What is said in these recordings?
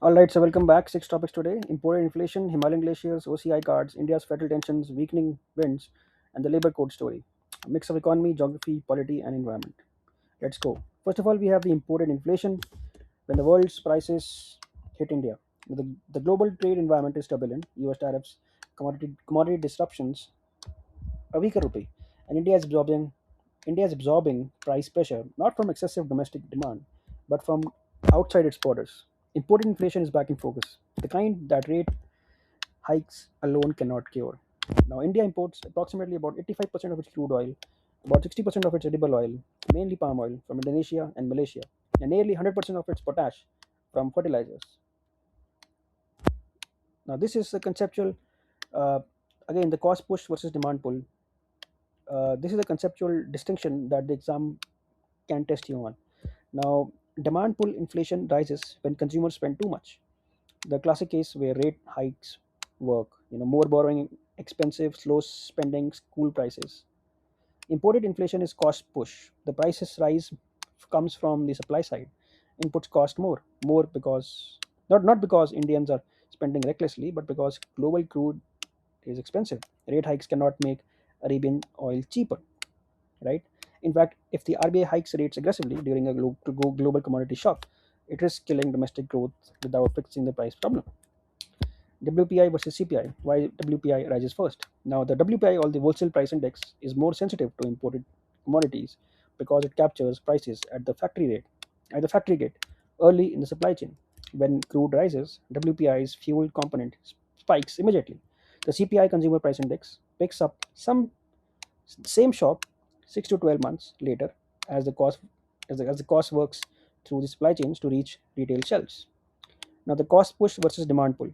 Alright, so welcome back. Six topics today: imported inflation, Himalayan glaciers, OCI cards, India's federal tensions, weakening winds, and the labor code story. A mix of economy, geography, polity, and environment. Let's go. First of all, we have the imported inflation. When the world's prices hit India, the global trade environment is turbulent. US tariffs, commodity disruptions, a weaker rupee, and India is absorbing price pressure not from excessive domestic demand, but from outside its borders. Imported inflation is back in focus, the kind that rate hikes alone cannot cure. Now, India imports approximately about 85% of its crude oil, about 60% of its edible oil, mainly palm oil, from Indonesia and Malaysia, and nearly 100% of its potash from fertilizers. Now, this is a conceptual, uh, again, the cost push versus demand pull. This is a conceptual distinction that the exam can test you on. Now, demand pull inflation rises when consumers spend too much. The classic case where rate hikes work, more borrowing, expensive, slow spending, school prices. Imported inflation is cost push. The prices rise comes from the supply side. Inputs cost more because not because Indians are spending recklessly, but because global crude is expensive. Rate hikes cannot make Arabian oil cheaper, right? In fact, if the RBI hikes rates aggressively during a global commodity shock, it risks killing domestic growth without fixing the price problem. WPI versus CPI. Why WPI rises first? Now, the WPI, or the Wholesale Price Index, is more sensitive to imported commodities because it captures prices at the factory gate, early in the supply chain. When crude rises, WPI's fuel component spikes immediately. The CPI, Consumer Price Index, picks up some same shock 6 to 12 months later as the cost works through the supply chains to reach retail shelves. Now, the cost push versus demand pull,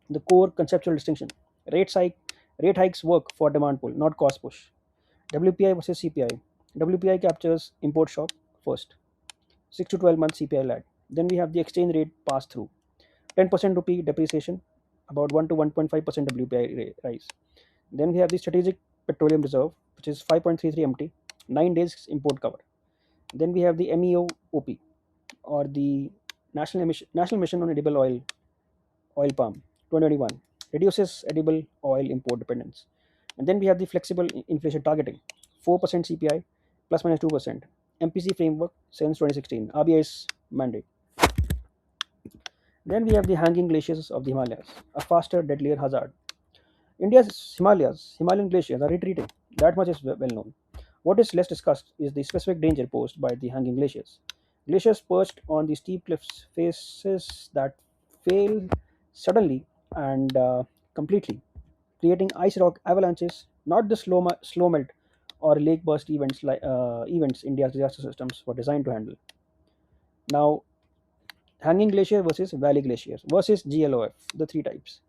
the core conceptual distinction. Rate hikes work for demand pull, not cost push. WPI versus CPI. WPI captures import shock first, 6 to 12 months CPI lag. Then we have the exchange rate pass through, 10% rupee depreciation, about 1 to 1.5% WPI rise. Then we have the strategic petroleum reserve, which is 5.33 MT, 9 days import cover. Then we have the MEOP, or the National Mission on Edible Oil Palm, 2021, reduces edible oil import dependence. And then we have the flexible inflation targeting, 4% CPI plus minus 2%. MPC framework since 2016, RBI's mandate. Then we have the hanging glaciers of the Himalayas, a faster, deadlier hazard. Himalayan glaciers are retreating. That much is well known. What is less discussed is the specific danger posed by the hanging glaciers. Glaciers perched on the steep cliffs faces that fail suddenly and completely, creating ice rock avalanches, not the slow melt or lake burst events India's disaster systems were designed to handle. Now, hanging glacier versus valley glacier versus GLOF, the three types.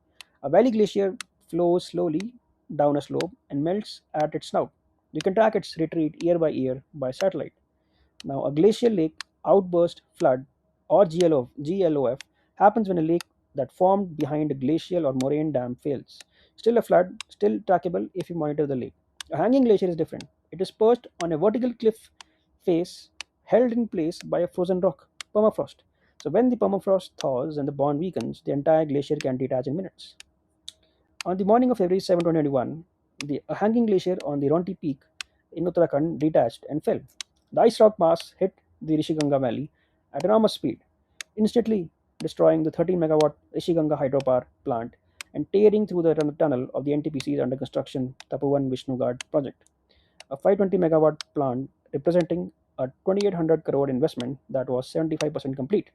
A valley glacier flows slowly down a slope and melts at its snout. You can track its retreat year by year by satellite. Now, a glacial lake outburst flood, or GLOF, happens when a lake that formed behind a glacial or moraine dam fails. Still a flood, still trackable if you monitor the lake. A hanging glacier is different. It is perched on a vertical cliff face held in place by a frozen rock, permafrost. So when the permafrost thaws and the bond weakens, the entire glacier can detach in minutes. On the morning of February 7, 2021, a hanging glacier on the Ronti Peak in Uttarakhand detached and fell. The ice rock mass hit the Rishiganga Valley at enormous speed, instantly destroying the 13 megawatt Rishiganga hydropower plant and tearing through the tunnel of the NTPC's under construction Tapovan Vishnugad project, a 520 megawatt plant representing a 2800 crore investment that was 75% complete.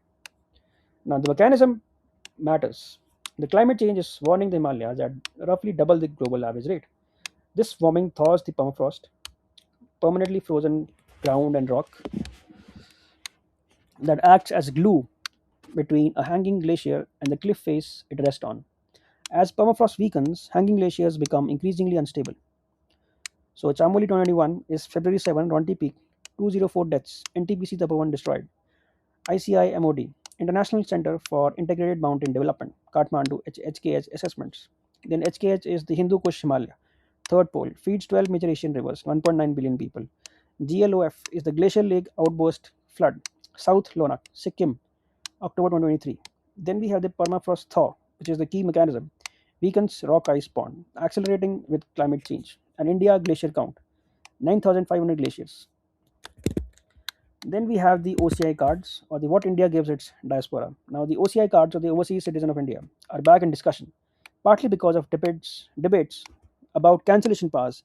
Now, the mechanism matters. The climate change is warming the Himalayas at roughly double the global average rate. This warming thaws the permafrost, permanently frozen ground and rock, that acts as glue between a hanging glacier and the cliff face it rests on. As permafrost weakens, hanging glaciers become increasingly unstable. So, Chamoli 2021 is February 7, Ronti Peak, 204 deaths, NTPC Tapovan destroyed. ICIMOD, International Center for Integrated Mountain Development, Kathmandu, HKH assessments. Then HKH is the Hindu Kush Himalaya, third pole, feeds 12 major Asian rivers, 1.9 billion people. GLOF is the Glacial Lake Outburst Flood, South Lonak, Sikkim, October 2023. Then we have the permafrost thaw, which is the key mechanism, weakens rock ice pond, accelerating with climate change. And India glacier count, 9,500 glaciers. Then we have the OCI cards, or the what India gives its diaspora. Now, the OCI cards, or the overseas citizen of India, are back in discussion, partly because of debates about cancellation powers,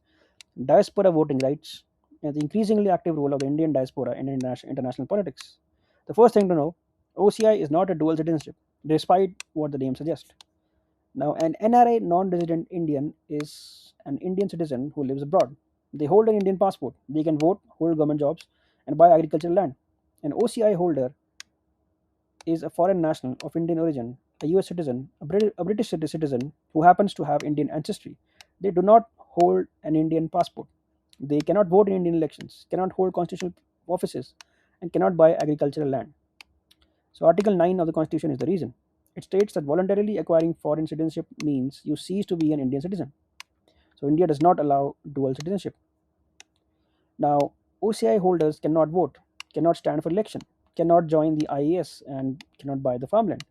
diaspora voting rights, and the increasingly active role of the Indian diaspora in international politics. The first thing to know, OCI is not a dual citizenship, despite what the name suggests. Now, an NRI non resident Indian is an Indian citizen who lives abroad. They hold an Indian passport, they can vote, hold government jobs, and buy agricultural land. An OCI holder is a foreign national of Indian origin, a US citizen, a British citizen who happens to have Indian ancestry. They do not hold an Indian passport. They cannot vote in Indian elections, cannot hold constitutional offices, and cannot buy agricultural land. So, Article 9 of the Constitution is the reason. It states that voluntarily acquiring foreign citizenship means you cease to be an Indian citizen. So, India does not allow dual citizenship. Now, OCI holders cannot vote, cannot stand for election, cannot join the IAS, and cannot buy the farmland.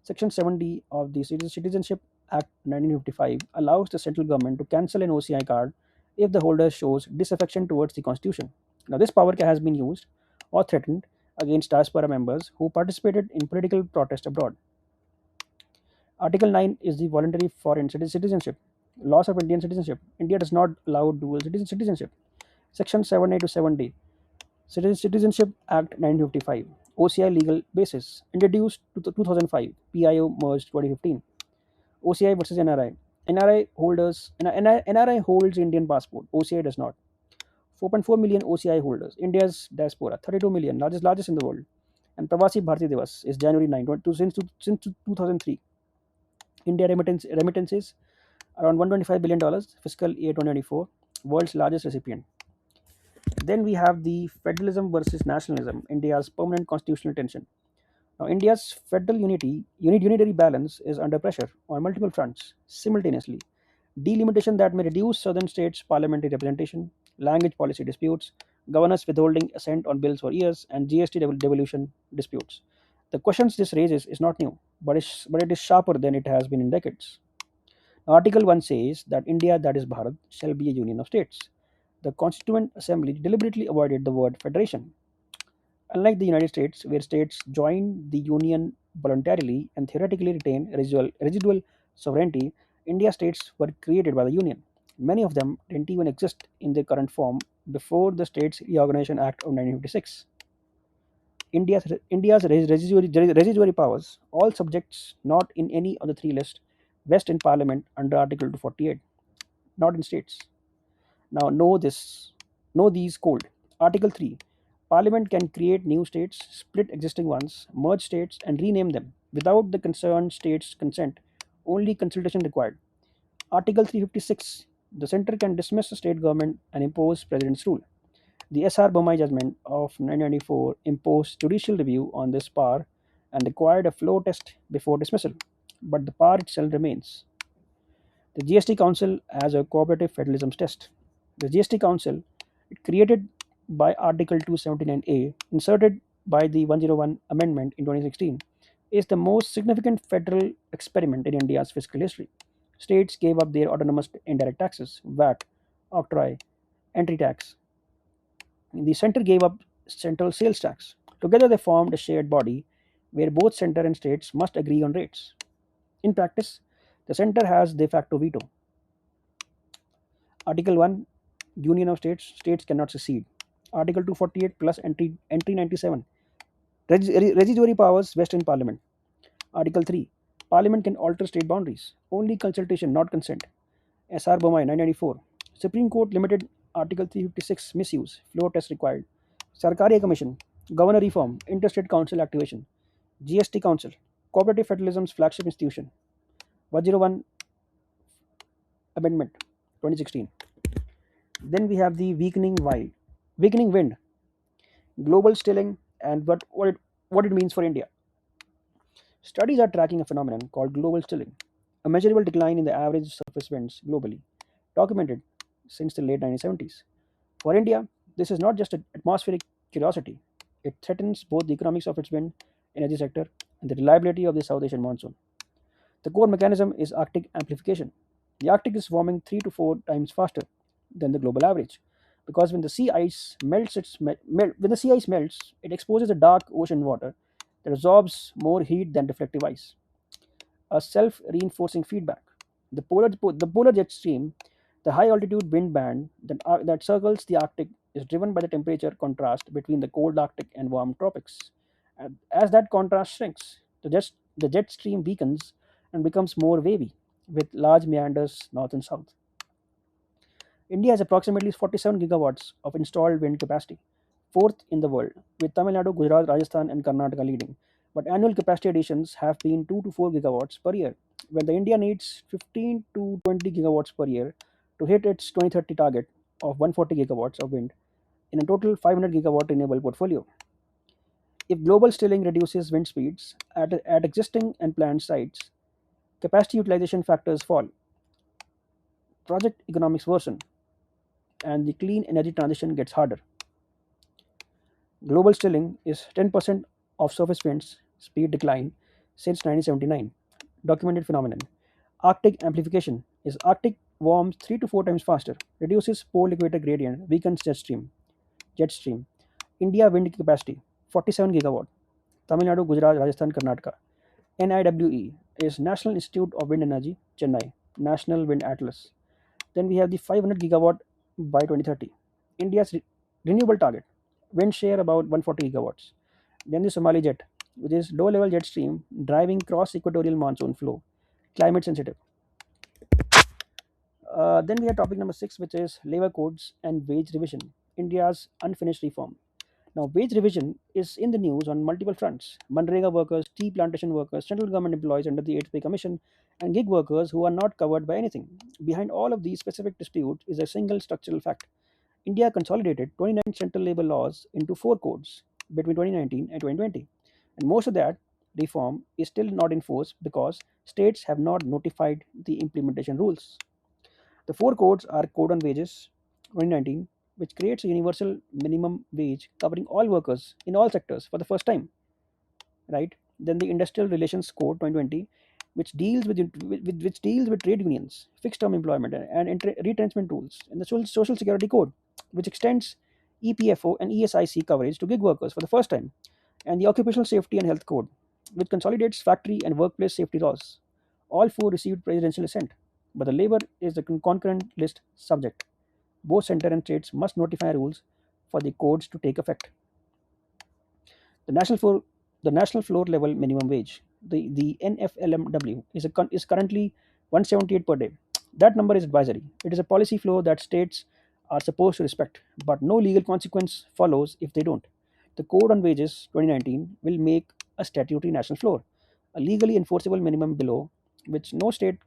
Section 70 of the Citizenship Act 1955 allows the central government to cancel an OCI card if the holder shows disaffection towards the Constitution. Now, this power has been used or threatened against diaspora members who participated in political protest abroad. Article 9 is the voluntary foreign citizenship. Loss of Indian citizenship. India does not allow dual citizenship. Section 7A to 7D. Citizenship Act 1955. OCI legal basis. Introduced to 2005. PIO merged 2015. OCI versus NRI. NRI holders NRI holds Indian passport. OCI does not. 4.4 million OCI holders. India's diaspora 32 million, largest in the world. And Pravasi Bharati Divas is January 9, since 2003. India remittances around $125 billion, fiscal year 2024, world's largest recipient. Then we have the federalism versus nationalism, India's permanent constitutional tension. Now, India's federal unitary balance is under pressure on multiple fronts simultaneously. Delimitation that may reduce southern states' parliamentary representation, language policy disputes, governors withholding assent on bills for years, and GST devolution disputes. The questions this raises is not new, but it is sharper than it has been in decades. Article 1 says that India, that is Bharat, shall be a union of states. The Constituent Assembly deliberately avoided the word federation. Unlike the United States, where states join the union voluntarily and theoretically retain residual sovereignty, India states were created by the union. Many of them didn't even exist in their current form before the States Reorganization Act of 1956. India's residuary powers, all subjects not in any of the three lists, vest in Parliament under Article 248, not in states. Now, know these cold. Article 3. Parliament can create new states, split existing ones, merge states, and rename them without the concerned state's consent. Only consultation required. Article 356. The centre can dismiss the state government and impose president's rule. The S.R. Bommai judgment of 1994 imposed judicial review on this power and required a flow test before dismissal, but the power itself remains. The GST Council as a cooperative federalism test. The GST Council, created by Article 279A, inserted by the 101 Amendment in 2016, is the most significant federal experiment in India's fiscal history. States gave up their autonomous indirect taxes, VAT, octroi, entry tax. The center gave up central sales tax. Together they formed a shared body where both center and states must agree on rates. In practice, the center has de facto veto. Article 1, Union of States, states cannot secede. Article 248 plus entry 97, residuary powers vest in Parliament. Article 3, Parliament can alter state boundaries. Only consultation, not consent. S.R. Bommai 1994. Supreme Court limited Article 356 misuse. Floor test required. Sarkaria Commission. Governor reform. Interstate Council activation. GST Council. Cooperative Federalism's flagship institution. 101 Amendment 2016. Then we have the weakening wind, global stilling, and what it means for India. Studies are tracking a phenomenon called global stilling, a measurable decline in the average surface winds globally, documented since the late 1970s. For India, this is not just an atmospheric curiosity. It threatens both the economics of its wind energy sector and the reliability of the South Asian monsoon. The core mechanism is Arctic amplification. The Arctic is warming 3 to 4 times faster than the global average because when the sea ice melts, when the sea ice melts, it exposes the dark ocean water that absorbs more heat than reflective ice, a self-reinforcing feedback. The polar jet stream, the high altitude wind band that circles the Arctic, is driven by the temperature contrast between the cold Arctic and warm tropics. And as that contrast shrinks, the jet stream weakens and becomes more wavy, with large meanders north and south. India has approximately 47 gigawatts of installed wind capacity, fourth in the world, with Tamil Nadu, Gujarat, Rajasthan, and Karnataka leading. But annual capacity additions have been 2 to 4 gigawatts per year, when the India needs 15 to 20 gigawatts per year to hit its 2030 target of 140 gigawatts of wind in a total 500 gigawatt renewable portfolio. If global stilling reduces wind speeds at existing and planned sites, capacity utilization factors fall, project economics worsen, and the clean energy transition gets harder. Global stilling is 10% of surface wind's speed decline since 1979. Documented phenomenon. Arctic amplification is Arctic warms 3 to 4 times faster, reduces pole equator gradient, weakens jet stream. Jet stream. India wind capacity 47 gigawatt. Tamil Nadu, Gujarat, Rajasthan, Karnataka. NIWE is National Institute of Wind Energy, Chennai, National Wind Atlas. Then we have the 500 gigawatt by 2030. India's renewable target, wind share about 140 gigawatts. Then the Somali jet, which is low level jet stream driving cross equatorial monsoon flow, climate sensitive. Then we have topic number 6, which is labor codes and wage revision, India's unfinished reform. Now, wage revision is in the news on multiple fronts. Manrega workers, tea plantation workers, central government employees under the 8th Pay Commission, and gig workers who are not covered by anything. Behind all of these specific disputes is a single structural fact. India consolidated 29 central labor laws into 4 codes between 2019 and 2020. And most of that reform is still not in force because states have not notified the implementation rules. The 4 codes are Code on Wages 2019, which creates a universal minimum wage covering all workers in all sectors for the first time, right? Then the Industrial Relations Code 2020, which deals with trade unions, fixed term employment, and retrenchment rules, and the Social Security Code, which extends EPFO and ESIC coverage to gig workers for the first time, and the Occupational Safety and Health Code, which consolidates factory and workplace safety laws. All 4 received presidential assent, but the labor is the concurrent list subject. Both center and states must notify rules for the codes to take effect. The national floor level minimum wage, the NFLMW, is currently 178 per day. That number is advisory. It is a policy floor that states are supposed to respect, but no legal consequence follows if they don't. The Code on Wages 2019 will make a statutory national floor, a legally enforceable minimum below which no state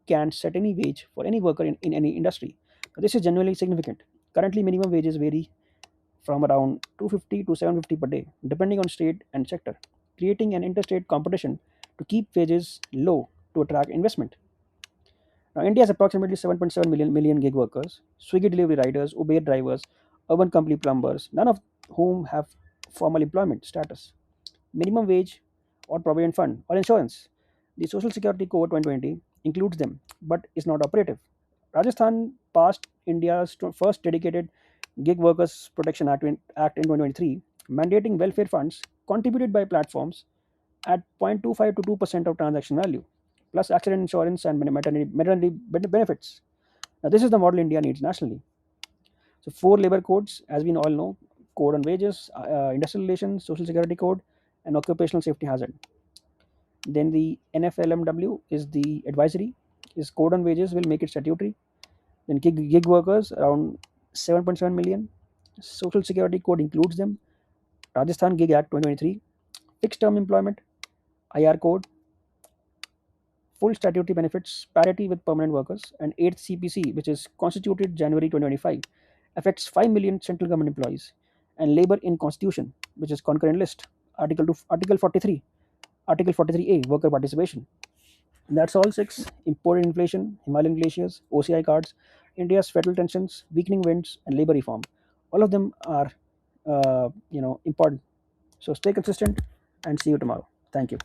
can set any wage for any worker in any industry. This is genuinely significant. Currently, minimum wages vary from around 250 to 750 per day, depending on state and sector, creating an interstate competition to keep wages low to attract investment. Now, India has approximately 7.7 million gig workers, Swiggy delivery riders, Uber drivers, urban company plumbers, none of whom have formal employment status, minimum wage, or provident fund, or insurance. The Social Security Code 2020 includes them, but is not operative. Rajasthan passed India's first dedicated Gig Workers Protection Act in 2023, mandating welfare funds contributed by platforms at 0.25 to 2% of transaction value, plus accident insurance and maternity benefits. Now, this is the model India needs nationally. So, 4 labor codes, as we all know: Code on Wages, Industrial Relations, Social Security Code, and Occupational Safety Hazard. Then the NFLMW is the advisory. Is Code on Wages will make it statutory. Then gig workers around 7.7 million. Social Security Code includes them. Rajasthan Gig Act 2023. Fixed term employment. IR Code. Full statutory benefits, parity with permanent workers. And 8th CPC, which is constituted January 2025, affects 5 million central government employees. And labor in Constitution, which is concurrent list. Article 43. Article 43A, worker participation. And that's all 6: imported inflation, Himalayan glaciers, OCI cards, India's federal tensions, weakening winds, and labor reform. All of them are, important. So stay consistent and see you tomorrow. Thank you.